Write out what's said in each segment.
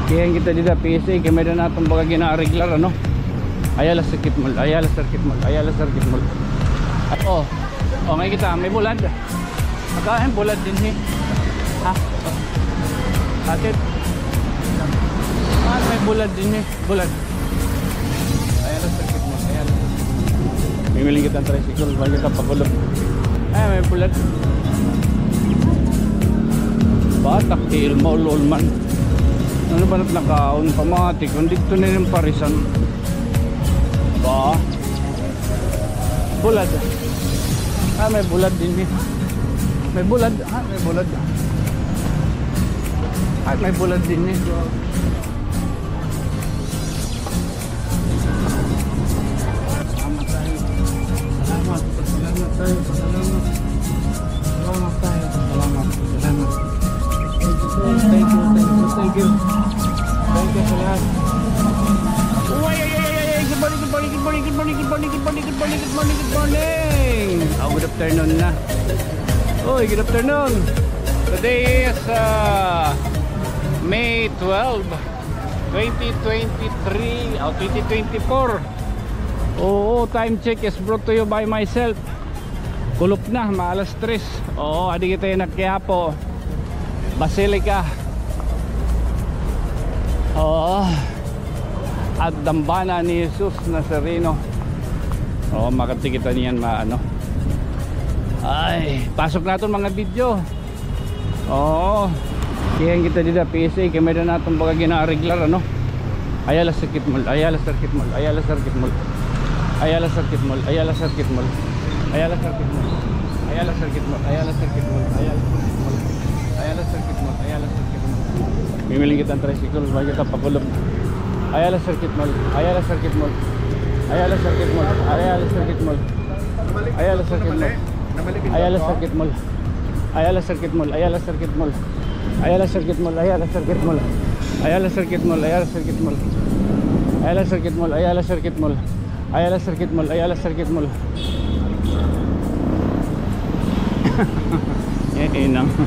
Kaya kita dito PSA kaya may na natong baga gina-regular ano. Ayala Circuit Mall, Ayala Circuit Mall, Ayala Circuit Mall. Oh, may kita, may bulad. Magkain bulad din eh. Ha? Atit. May bulad din eh, bulad. Ayala Circuit Mall, Ayala. Mimiling kita ang tricycle, bago kita pagulog. May bulad. Batak, tiil, maulol man. Ano ba na't nakaon? Pamatik, kung dito na yung parisan. Ba? Bulad. May bulad din eh. May bulad. May bulad. May bulad din eh. Salamat tayo. Salamat. Salamat tayo. Salamat. Salamat tayo. Salamat. Salamat. Thank you. Thank you sa lahat. Good morning. Good afternoon na. Good afternoon. Today is May 12, 2023 o 2024. Time check is brought to you by myself. Kulop na, maalas 3. Adi kita yung nagkiyapo Basilica. At dambana ni Jesus Nazareno. Makati kita niyan maano. Pasok natin mga video. Kaya kita dito PSA kaya may na natong baga gina-regular ano. Ayala Circuit Mall, Ayala Circuit Mall, Ayala Circuit Mall, Ayala Circuit Mall, Ayala Circuit Mall, Ayala Circuit Mall, Ayala Circuit Mall, Ayala Circuit Mall, Ayala Circuit Mall, Ayala Circuit Mall, Ayala Circuit Mall. Mimiling kita ang tricycle, bago kita pagulog. Ayala Circuit Mall, Ayala Circuit Mall, Ayala Circuit Mall, Ayala Circuit Mall, Ayala Circuit Mall, Ayala Circuit Mall, Ayala Circuit Mall, Ayala Circuit Mall, Ayala Circuit Mall, Ayala Circuit Mall, Ayala Circuit Mall, Ayala Circuit Mall, Ayala Circuit Mall, Ayala Circuit Mall, Ayala Circuit Mall, Ayala Circuit Mall.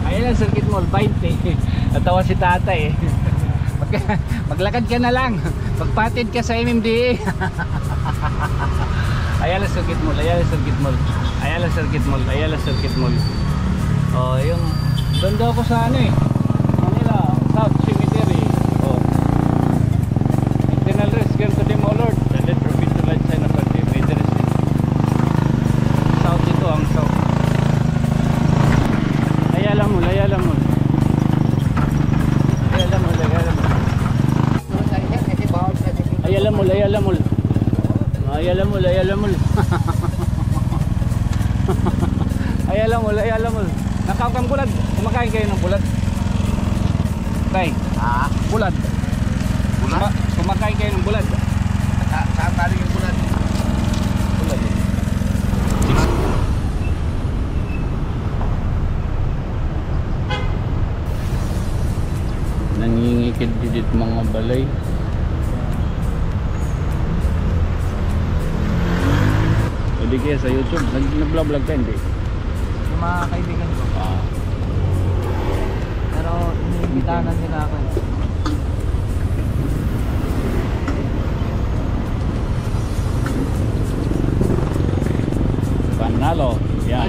Ayala Circuit Mall 20. Natawa si tata eh. Maglakad ka na lang, magpatid ka sa MMDA. Ayala Circuit Mall, Ayala Circuit Mall, Ayala Circuit Mall, Ayala Circuit Mall. Yung doon daw ako sa Manila South Cemetery. Internal rest care to them, O Lord, and let your feet to light sign of the major rest. South ito ang south. Ayala Mall, Ayala Mall, Ayala Mall, Ayala Mall, Ayala Mall, Ayala Mall, Ayala Mall, Ayala Mall. Ayala Mall, Ayala Mall. Nakakang bulad. Kumakain kayo ng bulad? Tay? Bulad. Bulad? Kumakain kayo ng bulad? Saan tayo yung bulad? Bulad. Nangingikid dito mga balay. Hindi kaya sa YouTube, nag-vlog ka hindi? Yung mga kaibigan ko. Pero iniimbitahan nila ako. Panalo. Yan.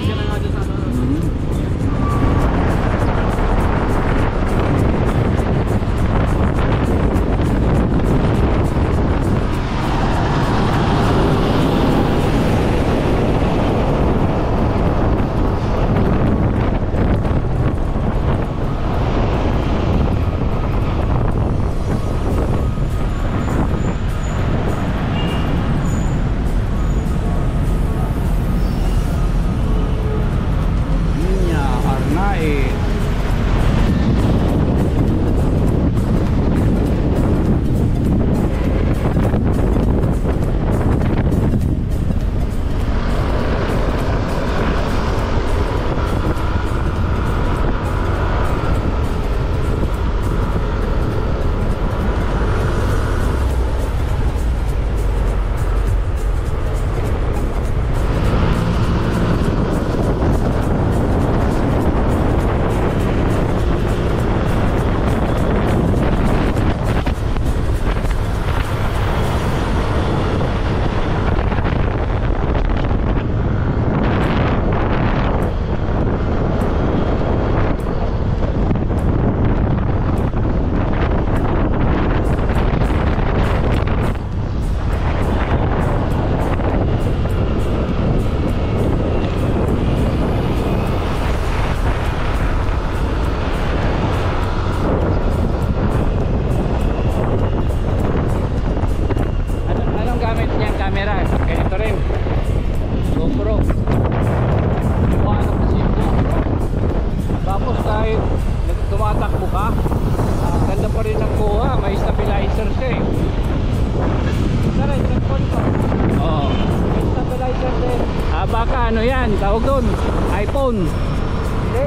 yan? Tawag doon? iPhone. Hindi.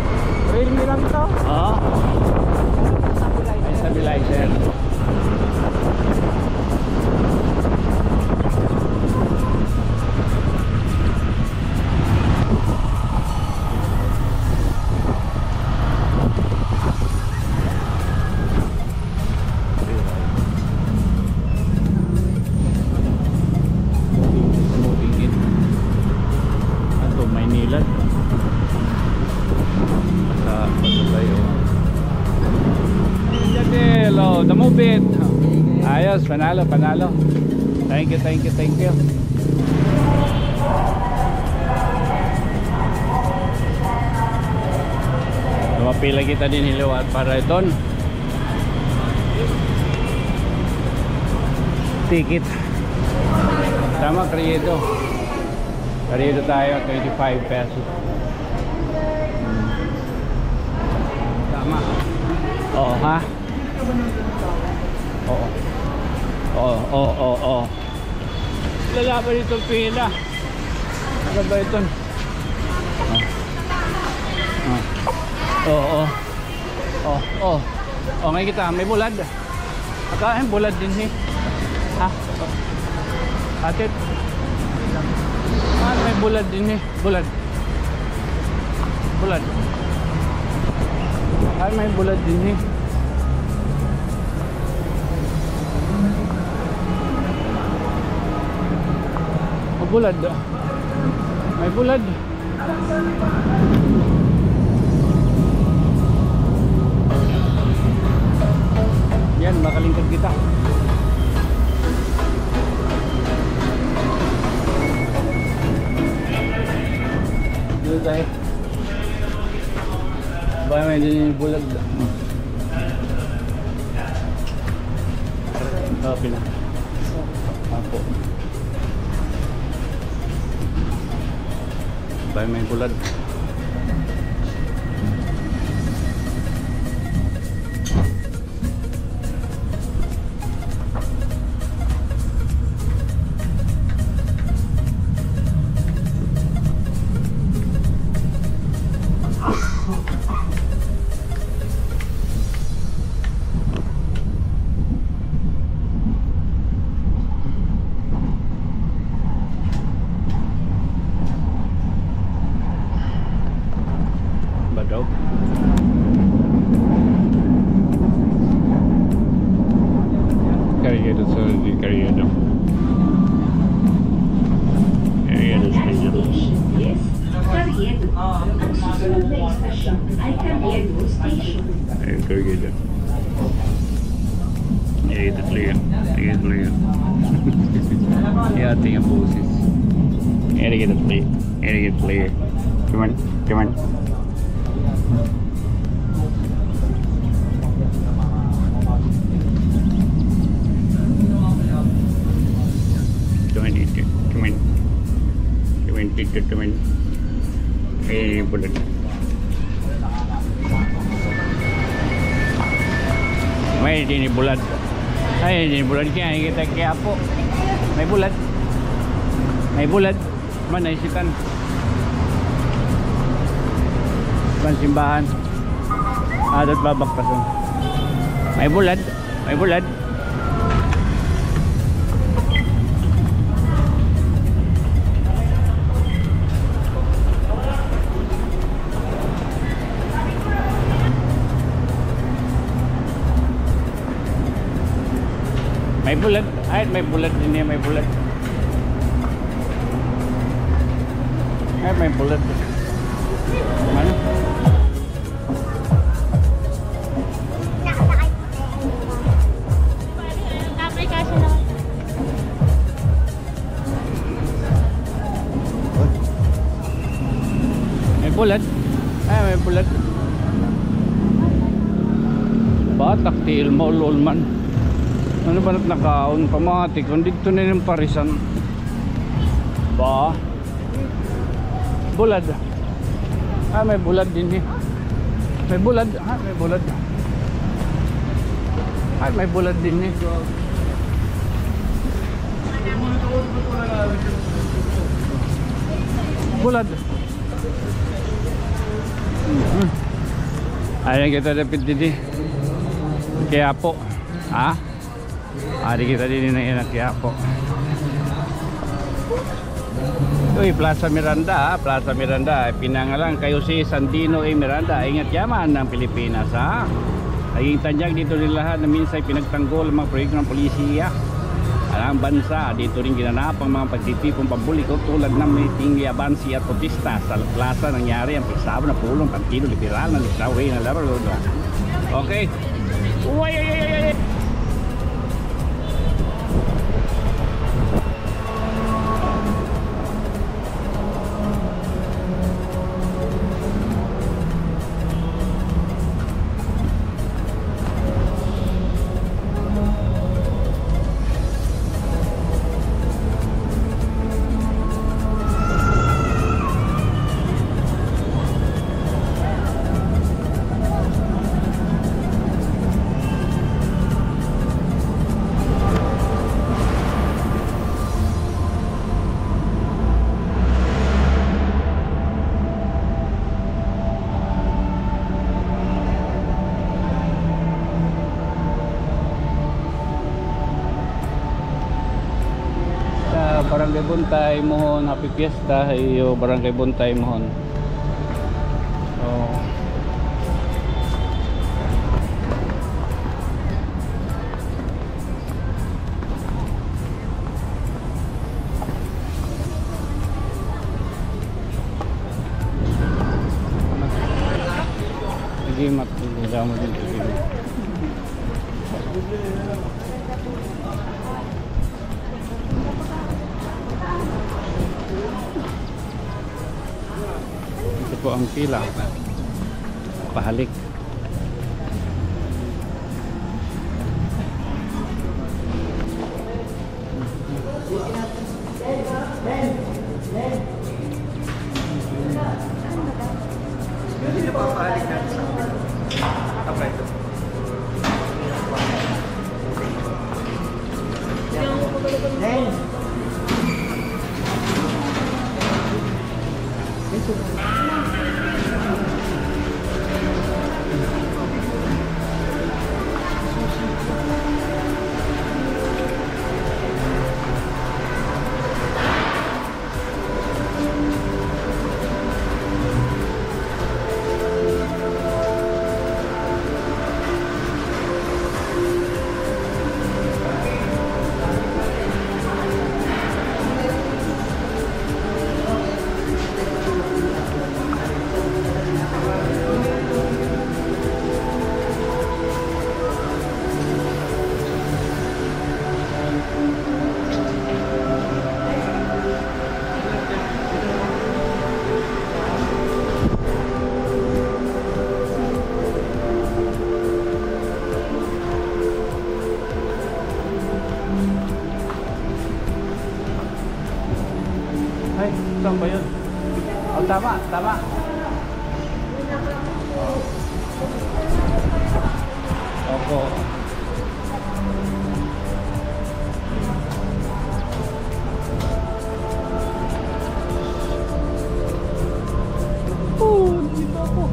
Realme lang ito. Oo. Ay, stabilizer. The Move It. Ayos, panalo. Thank you. Lumapila kita din hiliwat para doon. Ticket. Tama, Carriedo tayo, 25 pesos. Tama. Oo, ha? Oo. Lalaban itong pila. Ano ba ito? Ngayon kita, may bulad. Akain bulad din eh. Ha? Atit. May bulad din eh. Bulad. May bulad din eh. Bulad. May bulad. Yan, makalingkod kita. Dito tayo. Baka may din yung bulad. Pila. Apo. Baka may bulad. Badaw. Carriedo sa di Carriedo. Carriedo Station. Yes, Carriedo. Next station, ay Carriedo Station. Ayun, Carriedo. Carriedo clear. Yating ang boses. Carriedo clear. Come on. 20 bulad. May din bulad. Ay, din bulad kaya kita kaya po. May bulad. Mana isitan. Pansimbahan. Adat babak pasun. May bulad. May bulad din niya, may bulad. Ay, may bulad. Ano? May bulad. Ay, may bulad. Batak tiil mo ulol man. Ano ba nakaon pamatik kung dito na yung parisan ba bulad. May bulad din eh. May bulad din eh. Bulad. Ayan kita dapat didi. Kaya po. Ha? Adi kita didi na yan kaya po. Uy, Plaza Miranda, Plaza Miranda. Pinangalan kayo si Sandino A. Miranda. Ingat yaman ng Pilipinas, ha? Naging tanyag dito rin lahat na minsan pinagtanggol ang mga proyekto ng polisiya. Ang bansa, dito rin ginanap ang mga pagtitipong pambuliko tulad ng meeting yabansi at protesta sa plaza. Nangyari ang pagsabo na pulong partido liberal na Lisaway na laro. Okay. Uy, ay, ay, ay, ay. Barangay Buntay mohon happy fiesta iyo Barangay Buntay mohon. So gimat hindi mo din ito. Ito po ang pila pahalik. Hindi pa pahalik natin sa apa itu? Ay, saan ba yun? Oh, tama, tama. Opo. Dito ako.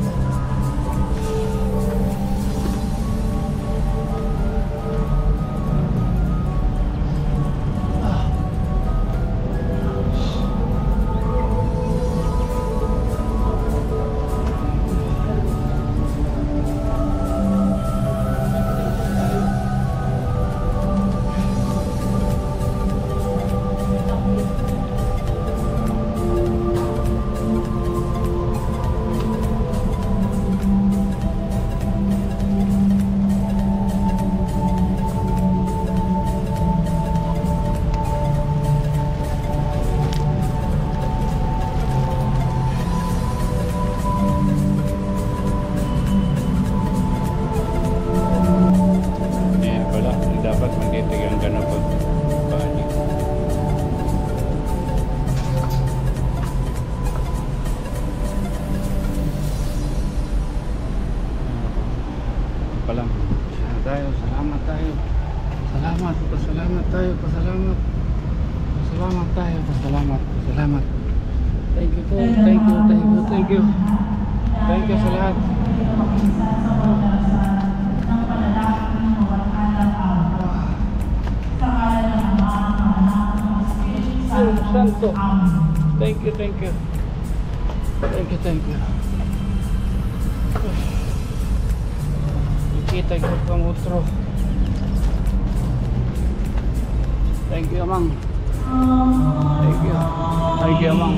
Salamat. Thank you po. Thank you. Thank you sa lahat. Santo. Thank you, thank you. Thank you, thank you. Kita ko kamutro. Thank you, Amang. Thank you. Thank you, Amang.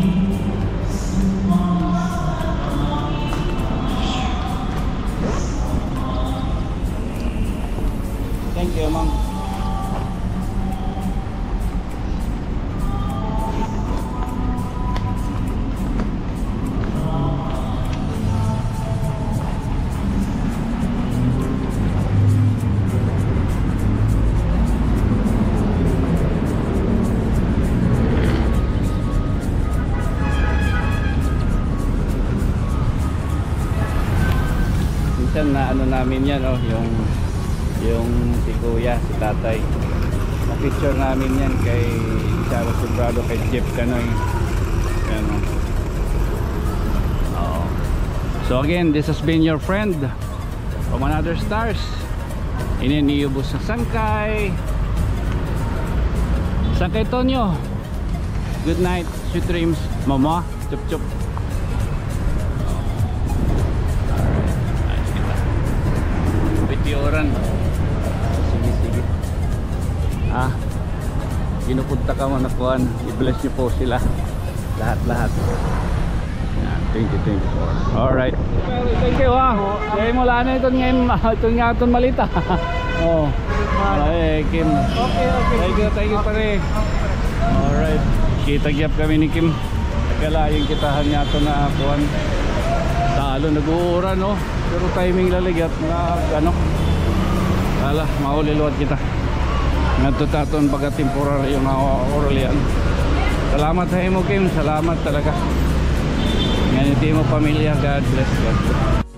Thank you, Amang. Na ano namin yan, oh, yung si kuya, si tatay, na picture namin yan kay Charo Sobrado, kay Jeff Canoy. Yan, oh. So again, this has been your friend from Another Stars, ininiyubos sa Sangkay Tonyo. Good night, sweet dreams, mama. Chup chup. Oran. Sige, sige. Ginupunta ka mo na kuhan. I-bless niyo po sila. Lahat-lahat. Yan, 2024. Alright. Thank you, Kaya mo lang na itong ngayon malita. Oh. Ay, Kim. Okay. Thank you pare. Alright. Kita-gyap kami ni Kim. Nagkala yung kitahan niya ito na kuhan. Talo, nag-uura, no? Pero timing laligat na ano. Ala, mauliluwad kita. Nagtutaton pagka temporary yung oral yan. Salamat sa imo, Kim. Salamat talaga. Ganiti mo pamilya. God bless. God bless.